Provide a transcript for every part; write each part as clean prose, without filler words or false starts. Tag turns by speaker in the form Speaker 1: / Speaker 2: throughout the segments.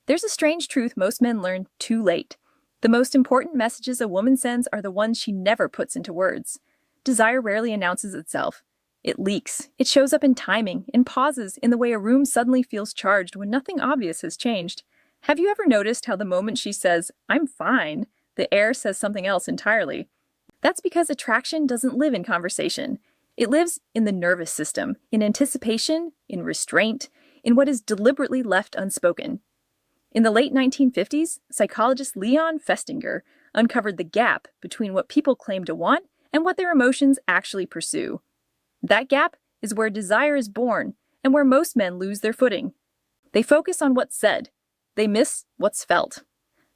Speaker 1: There's a strange truth most men learn too late. The most important messages a woman sends are the ones she never puts into words. Desire rarely announces itself. It leaks. It shows up in timing, in pauses, in the way a room suddenly feels charged when nothing obvious has changed. Have you ever noticed how the moment she says, "I'm fine," the air says something else entirely? That's because attraction doesn't live in conversation. It lives in the nervous system, in anticipation, in restraint, in what is deliberately left unspoken. In the late 1950s, psychologist Leon Festinger uncovered the gap between what people claim to want and what their emotions actually pursue. That gap is where desire is born and where most men lose their footing. They focus on what's said. They miss what's felt.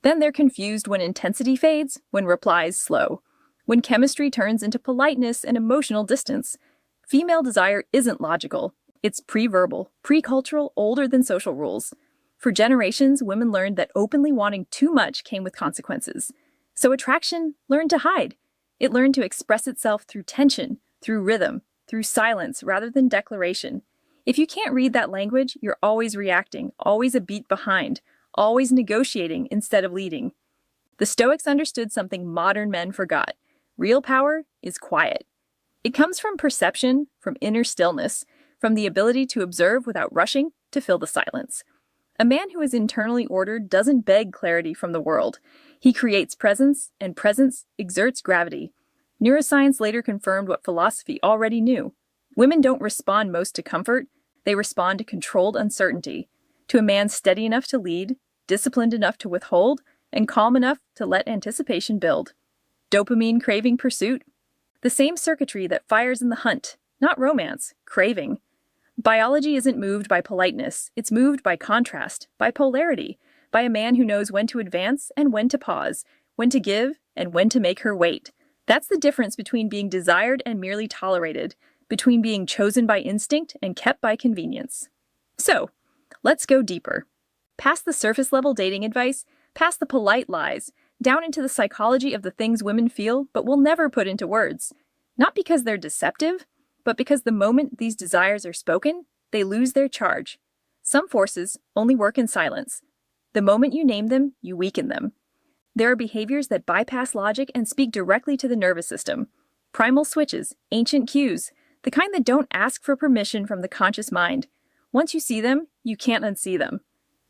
Speaker 1: Then they're confused when intensity fades, when replies slow, when chemistry turns into politeness and emotional distance. Female desire isn't logical. It's pre-verbal, pre-cultural, older than social rules. For generations, women learned that openly wanting too much came with consequences. So attraction learned to hide. It learned to express itself through tension, through rhythm, through silence rather than declaration. If you can't read that language, you're always reacting, always a beat behind, always negotiating instead of leading. The Stoics understood something modern men forgot. Real power is quiet. It comes from perception, from inner stillness, from the ability to observe without rushing to fill the silence. A man who is internally ordered doesn't beg clarity from the world. He creates presence, and presence exerts gravity. Neuroscience later confirmed what philosophy already knew. Women don't respond most to comfort, they respond to controlled uncertainty, to a man steady enough to lead, disciplined enough to withhold, and calm enough to let anticipation build. Dopamine craving pursuit. The same circuitry that fires in the hunt, not romance, craving. Biology isn't moved by politeness, it's moved by contrast, by polarity, by a man who knows when to advance and when to pause, when to give and when to make her wait. That's the difference between being desired and merely tolerated, between being chosen by instinct and kept by convenience. So, let's go deeper. Past the surface-level dating advice, past the polite lies, down into the psychology of the things women feel but will never put into words. Not because they're deceptive, but because the moment these desires are spoken, they lose their charge. Some forces only work in silence. The moment you name them, you weaken them. There are behaviors that bypass logic and speak directly to the nervous system. Primal switches, ancient cues, the kind that don't ask for permission from the conscious mind. Once you see them, you can't unsee them.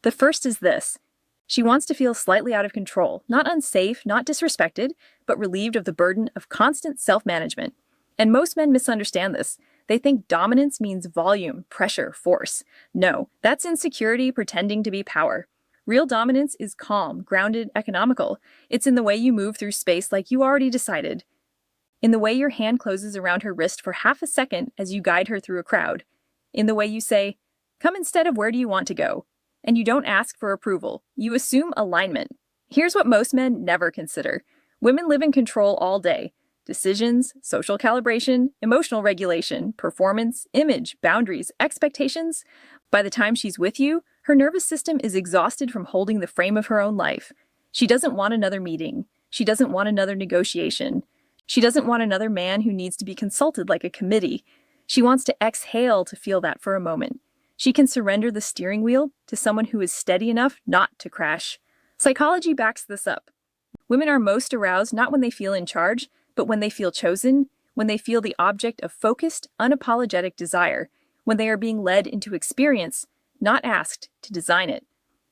Speaker 1: The first is this. She wants to feel slightly out of control, not unsafe, not disrespected, but relieved of the burden of constant self-management. And most men misunderstand this. They think dominance means volume, pressure, force. No, that's insecurity pretending to be power. Real dominance is calm, grounded, economical. It's in the way you move through space like you already decided. In the way your hand closes around her wrist for half a second as you guide her through a crowd. In the way you say, "Come instead of where do you want to go?" And you don't ask for approval. You assume alignment. Here's what most men never consider. Women live in control all day. Decisions, social calibration, emotional regulation, performance, image, boundaries, expectations. By the time she's with you, her nervous system is exhausted from holding the frame of her own life. She doesn't want another meeting. She doesn't want another negotiation. She doesn't want another man who needs to be consulted like a committee. She wants to exhale to feel that for a moment. She can surrender the steering wheel to someone who is steady enough not to crash. Psychology backs this up. Women are most aroused not when they feel in charge, but when they feel chosen, when they feel the object of focused, unapologetic desire, when they are being led into experience, not asked to design it.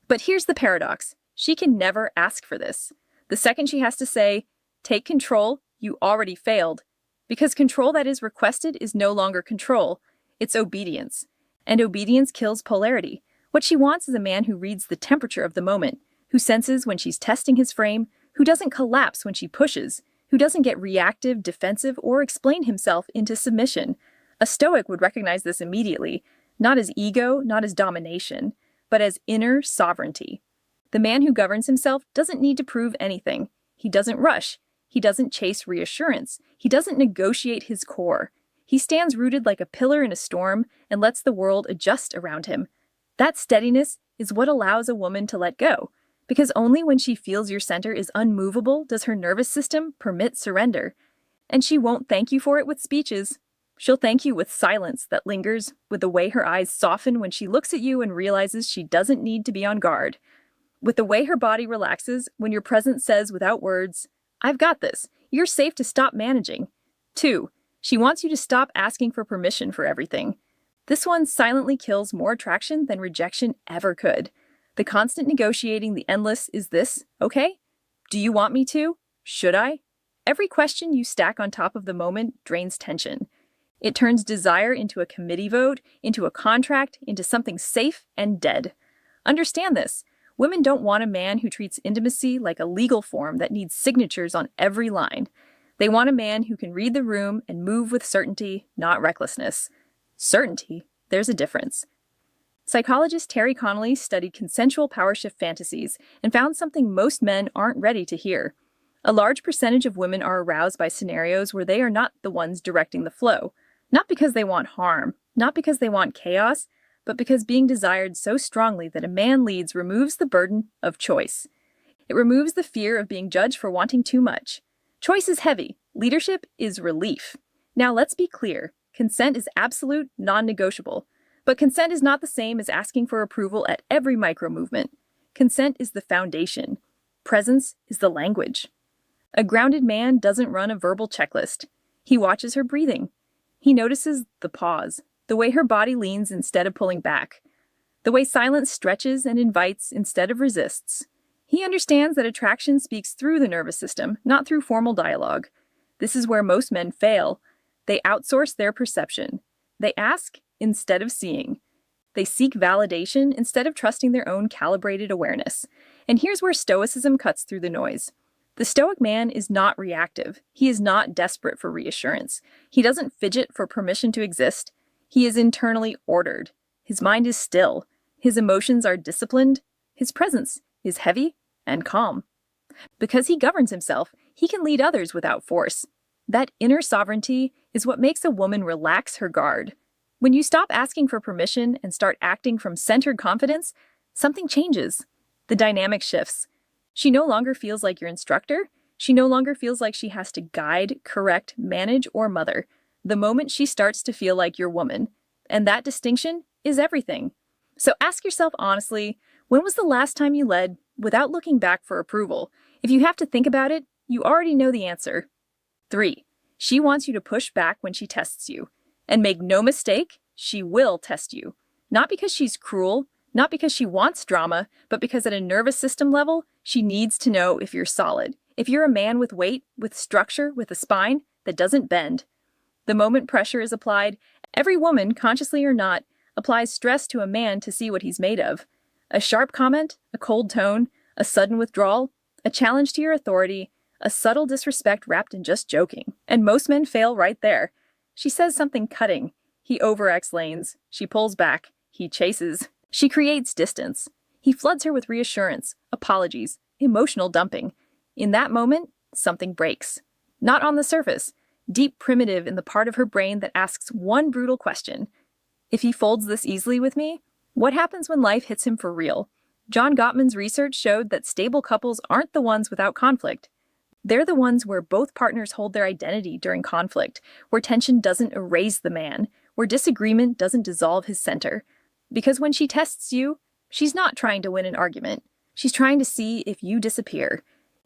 Speaker 1: But here's the paradox. She can never ask for this. The second she has to say, "Take control," you already failed. Because control that is requested is no longer control. It's obedience. And obedience kills polarity. What she wants is a man who reads the temperature of the moment, who senses when she's testing his frame, who doesn't collapse when she pushes, who doesn't get reactive, defensive, or explain himself into submission. A Stoic would recognize this immediately, not as ego, not as domination, but as inner sovereignty. The man who governs himself doesn't need to prove anything. He doesn't rush. He doesn't chase reassurance. He doesn't negotiate his core. He stands rooted like a pillar in a storm and lets the world adjust around him. That steadiness is what allows a woman to let go, because only when she feels your center is unmovable does her nervous system permit surrender. And she won't thank you for it with speeches. She'll thank you with silence that lingers, with the way her eyes soften when she looks at you and realizes she doesn't need to be on guard. with the way her body relaxes when your presence says without words, "I've got this. You're safe to stop managing." 2. She wants you to stop asking for permission for everything. This one silently kills more attraction than rejection ever could. The constant negotiating, the endless, "Is this okay? Do you want me to? Should I?" Every question you stack on top of the moment drains tension. It turns desire into a committee vote, into a contract, into something safe and dead. Understand this. Women don't want a man who treats intimacy like a legal form that needs signatures on every line. They want a man who can read the room and move with certainty, not recklessness. Certainty, there's a difference. Psychologist Terry Connolly studied consensual power shift fantasies and found something most men aren't ready to hear. A large percentage of women are aroused by scenarios where they are not the ones directing the flow, not because they want harm, not because they want chaos, but because being desired so strongly that a man leads removes the burden of choice. It removes the fear of being judged for wanting too much. Choice is heavy. Leadership is relief. Now let's be clear. Consent is absolute, non-negotiable. But consent is not the same as asking for approval at every micro-movement. Consent is the foundation. Presence is the language. A grounded man doesn't run a verbal checklist. He watches her breathing. He notices the pause, the way her body leans instead of pulling back, the way silence stretches and invites instead of resists. He understands that attraction speaks through the nervous system, not through formal dialogue. This is where most men fail. They outsource their perception. They ask instead of seeing. They seek validation instead of trusting their own calibrated awareness. And here's where Stoicism cuts through the noise. The Stoic man is not reactive. He is not desperate for reassurance. He doesn't fidget for permission to exist. He is internally ordered. His mind is still. His emotions are disciplined. His presence is heavy and calm. Because he governs himself, he can lead others without force. That inner sovereignty is what makes a woman relax her guard. When you stop asking for permission and start acting from centered confidence, something changes. The dynamic shifts. She no longer feels like your instructor. She no longer feels like she has to guide, correct, manage, or mother. The moment she starts to feel like your woman. And that distinction is everything. So ask yourself honestly, when was the last time you led without looking back for approval? If you have to think about it, you already know the answer. 3. She wants you to push back when she tests you. And make no mistake, she will test you. Not because she's cruel, not because she wants drama, but because at a nervous system level, she needs to know if you're solid. If you're a man with weight, with structure, with a spine that doesn't bend. The moment pressure is applied, every woman, consciously or not, applies stress to a man to see what he's made of. A sharp comment, a cold tone, a sudden withdrawal, a challenge to your authority, a subtle disrespect wrapped in just joking. And most men fail right there. She says something cutting. He over-explains. She pulls back. He chases. She creates distance. He floods her with reassurance, apologies, emotional dumping. In that moment, something breaks. Not on the surface. Deep primitive in the part of her brain that asks one brutal question. If he folds this easily with me, what happens when life hits him for real? John Gottman's research showed that stable couples aren't the ones without conflict. They're the ones where both partners hold their identity during conflict, where tension doesn't erase the man, where disagreement doesn't dissolve his center. Because when she tests you, she's not trying to win an argument. She's trying to see if you disappear.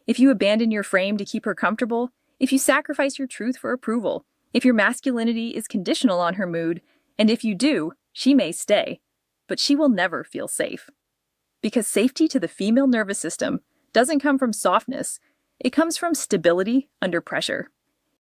Speaker 1: If you abandon your frame to keep her comfortable, if you sacrifice your truth for approval, if your masculinity is conditional on her mood, and if you do, she may stay, but she will never feel safe. Because safety to the female nervous system doesn't come from softness, it comes from stability under pressure.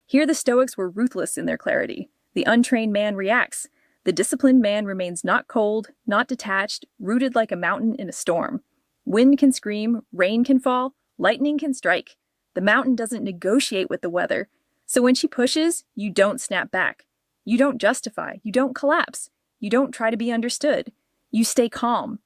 Speaker 1: Here the Stoics were ruthless in their clarity. The untrained man reacts. The disciplined man remains not cold, not detached, rooted like a mountain in a storm. Wind can scream, rain can fall, lightning can strike. The mountain doesn't negotiate with the weather. So when she pushes, you don't snap back. You don't justify. You don't collapse. You don't try to be understood. You stay calm.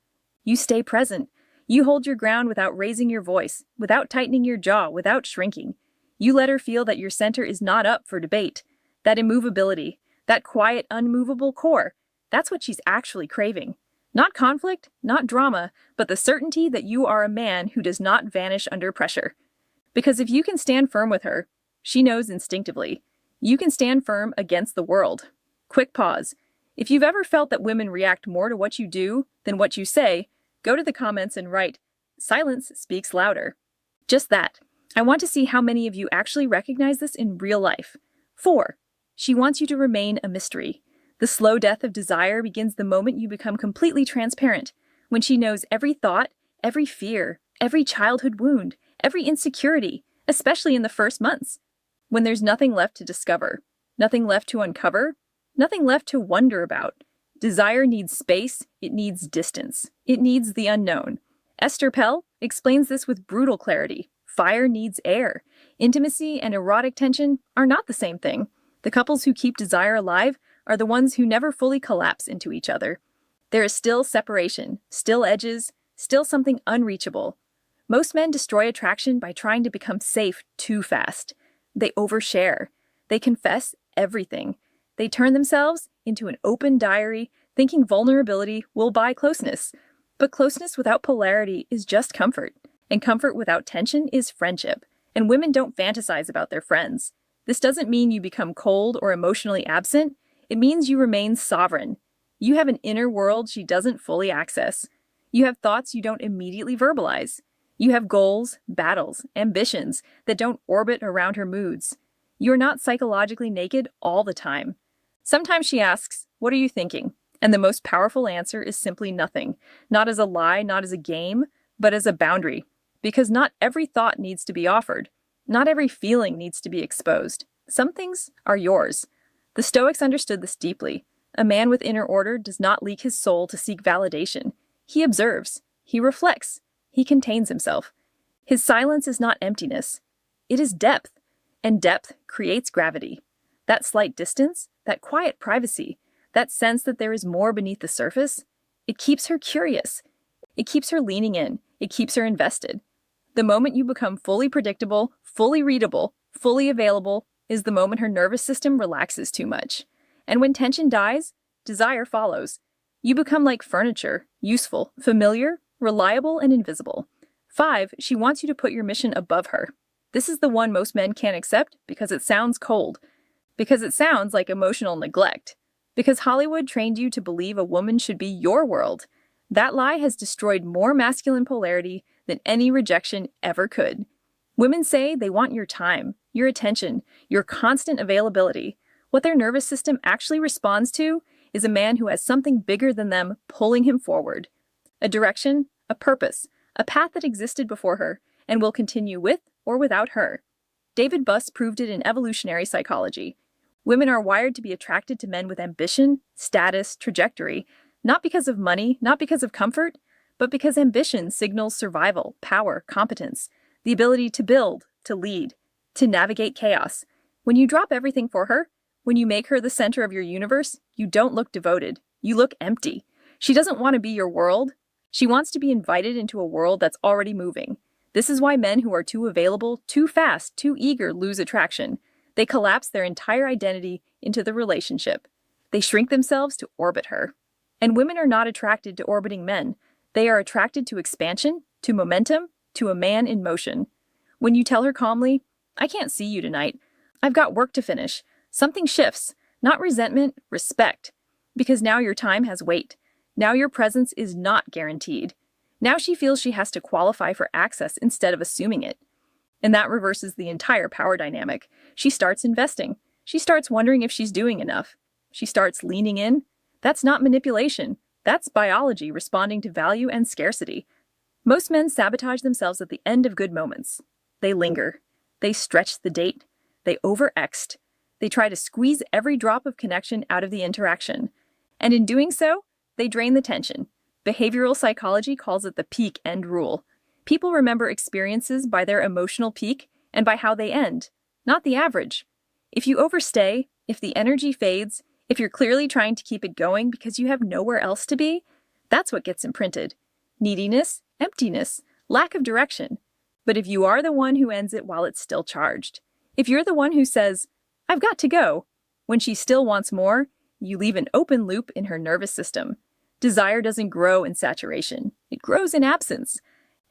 Speaker 1: You stay present. You hold your ground without raising your voice, without tightening your jaw, without shrinking. You let her feel that your center is not up for debate. That immovability, that quiet, unmovable core, that's what she's actually craving. Not conflict, not drama, but the certainty that you are a man who does not vanish under pressure. Because if you can stand firm with her, she knows instinctively, you can stand firm against the world. Quick pause. If you've ever felt that women react more to what you do than what you say, go to the comments and write, silence speaks louder. Just that. I want to see how many of you actually recognize this in real life. 4. She wants you to remain a mystery. The slow death of desire begins the moment you become completely transparent, when she knows every thought, every fear, every childhood wound, every insecurity, especially in the first months. When there's nothing left to discover, nothing left to uncover, nothing left to wonder about. Desire needs space, it needs distance, it needs the unknown. Esther Pell explains this with brutal clarity. Fire needs air. Intimacy and erotic tension are not the same thing. The couples who keep desire alive are the ones who never fully collapse into each other. There is still separation, still edges, still something unreachable. Most men destroy attraction by trying to become safe too fast. They overshare. They confess everything. They turn themselves into an open diary, thinking vulnerability will buy closeness. But closeness without polarity is just comfort, and comfort without tension is friendship. And women don't fantasize about their friends. This doesn't mean you become cold or emotionally absent. It means you remain sovereign. You have an inner world she doesn't fully access. You have thoughts you don't immediately verbalize. You have goals, battles, ambitions that don't orbit around her moods. You're not psychologically naked all the time. Sometimes she asks, "What are you thinking?" And the most powerful answer is simply nothing. Not as a lie, not as a game, but as a boundary. Because not every thought needs to be offered. Not every feeling needs to be exposed. Some things are yours. The Stoics understood this deeply. A man with inner order does not leak his soul to seek validation. He observes. He reflects. He contains himself. His silence is not emptiness. It is depth. And depth creates gravity. That slight distance, that quiet privacy, that sense that there is more beneath the surface, it keeps her curious. It keeps her leaning in. It keeps her invested. The moment you become fully predictable, fully readable, fully available, is the moment her nervous system relaxes too much. And when tension dies, desire follows. You become like furniture, useful, familiar, reliable, and invisible. 5, she wants you to put your mission above her. This is the one most men can't accept because it sounds cold. Because it sounds like emotional neglect. Because Hollywood trained you to believe a woman should be your world. That lie has destroyed more masculine polarity than any rejection ever could. Women say they want your time, your attention, your constant availability. What their nervous system actually responds to is a man who has something bigger than them pulling him forward. A direction, a purpose, a path that existed before her and will continue with or without her. David Buss proved it in evolutionary psychology. Women are wired to be attracted to men with ambition, status, trajectory, not because of money, not because of comfort, but because ambition signals survival, power, competence, the ability to build, to lead, to navigate chaos. When you drop everything for her, when you make her the center of your universe, you don't look devoted. You look empty. She doesn't want to be your world. She wants to be invited into a world that's already moving. This is why men who are too available, too fast, too eager lose attraction. They collapse their entire identity into the relationship. They shrink themselves to orbit her. And women are not attracted to orbiting men. They are attracted to expansion, to momentum, to a man in motion. When you tell her calmly, "I can't see you tonight. I've got work to finish," something shifts, not resentment, respect. Because now your time has weight. Now your presence is not guaranteed. Now she feels she has to qualify for access instead of assuming it. And that reverses the entire power dynamic. She starts investing. She starts wondering if she's doing enough. She starts leaning in. That's not manipulation. That's biology responding to value and scarcity. Most men sabotage themselves at the end of good moments. They linger. They stretch the date. They over-ext. They try to squeeze every drop of connection out of the interaction. And in doing so, they drain the tension. Behavioral psychology calls it the peak end rule. People remember experiences by their emotional peak and by how they end, not the average. If you overstay, if the energy fades, if you're clearly trying to keep it going because you have nowhere else to be, that's what gets imprinted. Neediness, emptiness, lack of direction. But if you are the one who ends it while it's still charged, if you're the one who says, "I've got to go," when she still wants more, you leave an open loop in her nervous system. Desire doesn't grow in saturation. It grows in absence.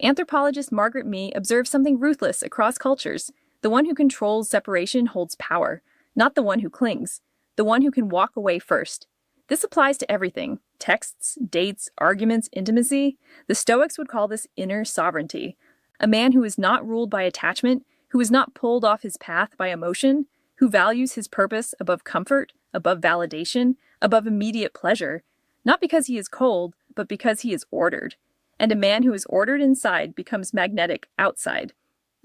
Speaker 1: Anthropologist Margaret Mee observes something ruthless across cultures. The one who controls separation holds power, not the one who clings, the one who can walk away first. This applies to everything: texts, dates, arguments, intimacy. The Stoics would call this inner sovereignty. A man who is not ruled by attachment, who is not pulled off his path by emotion, who values his purpose above comfort, above validation, above immediate pleasure, not because he is cold, but because he is ordered. And a man who is ordered inside becomes magnetic outside.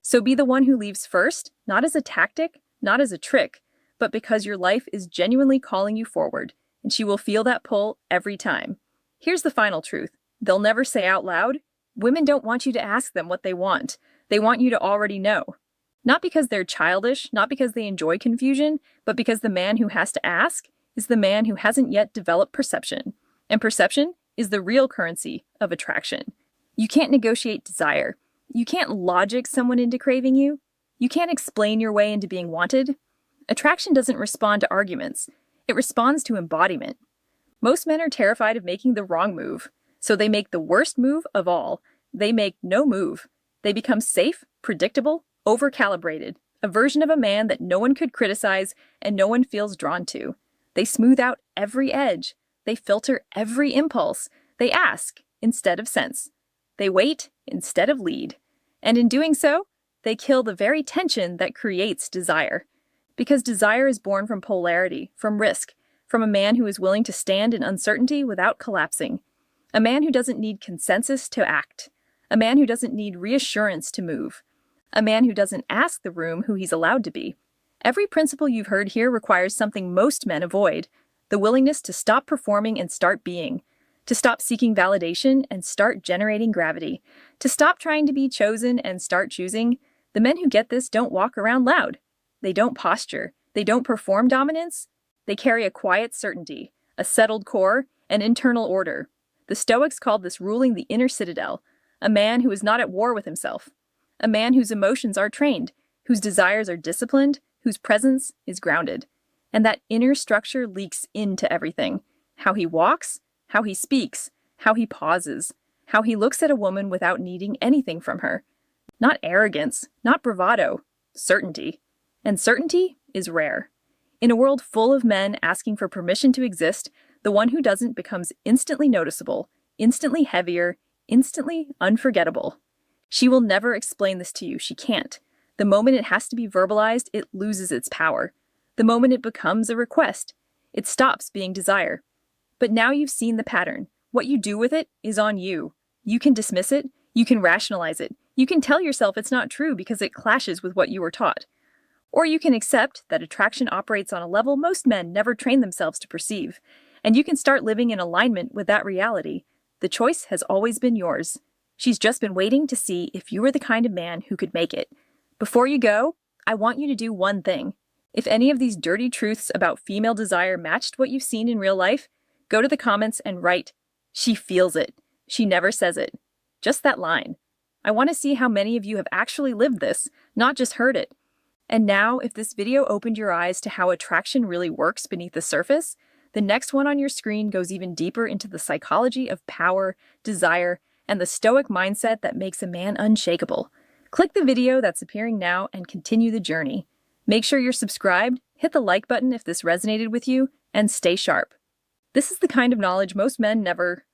Speaker 1: So be the one who leaves first, not as a tactic, not as a trick, but because your life is genuinely calling you forward, and she will feel that pull every time. Here's the final truth. They'll never say out loud, women don't want you to ask them what they want. They want you to already know. Not because they're childish, not because they enjoy confusion, but because the man who has to ask is the man who hasn't yet developed perception. And perception is the real currency of attraction. You can't negotiate desire. You can't logic someone into craving you. You can't explain your way into being wanted. Attraction doesn't respond to arguments. It responds to embodiment. Most men are terrified of making the wrong move, so they make the worst move of all. They make no move. They become safe, predictable, over-calibrated, a version of a man that no one could criticize and no one feels drawn to. They smooth out every edge. They filter every impulse. They ask instead of sense. They wait instead of lead. And in doing so, they kill the very tension that creates desire. Because desire is born from polarity, from risk, from a man who is willing to stand in uncertainty without collapsing. A man who doesn't need consensus to act. A man who doesn't need reassurance to move. A man who doesn't ask the room who he's allowed to be. Every principle you've heard here requires something most men avoid: the willingness to stop performing and start being, to stop seeking validation and start generating gravity, to stop trying to be chosen and start choosing. The men who get this don't walk around loud. They don't posture. They don't perform dominance. They carry a quiet certainty, a settled core, an internal order. The Stoics called this ruling the inner citadel, a man who is not at war with himself. A man whose emotions are trained, whose desires are disciplined, whose presence is grounded. And that inner structure leaks into everything. How he walks, how he speaks, how he pauses, how he looks at a woman without needing anything from her. Not arrogance, not bravado, certainty. And certainty is rare. In a world full of men asking for permission to exist, the one who doesn't becomes instantly noticeable, instantly heavier, instantly unforgettable. She will never explain this to you. She can't. The moment it has to be verbalized, it loses its power. The moment it becomes a request, it stops being desire. But now you've seen the pattern. What you do with it is on you. You can dismiss it. You can rationalize it. You can tell yourself it's not true because it clashes with what you were taught. Or you can accept that attraction operates on a level most men never train themselves to perceive, and you can start living in alignment with that reality. The choice has always been yours. She's just been waiting to see if you were the kind of man who could make it. Before you go, I want you to do one thing. If any of these dirty truths about female desire matched what you've seen in real life, go to the comments and write, "She feels it. She never says it." Just that line. I want to see how many of you have actually lived this, not just heard it. And now, if this video opened your eyes to how attraction really works beneath the surface, the next one on your screen goes even deeper into the psychology of power, desire, and the Stoic mindset that makes a man unshakable. Click the video that's appearing now and continue the journey. Make sure you're subscribed, hit the like button if this resonated with you, and stay sharp. This is the kind of knowledge most men never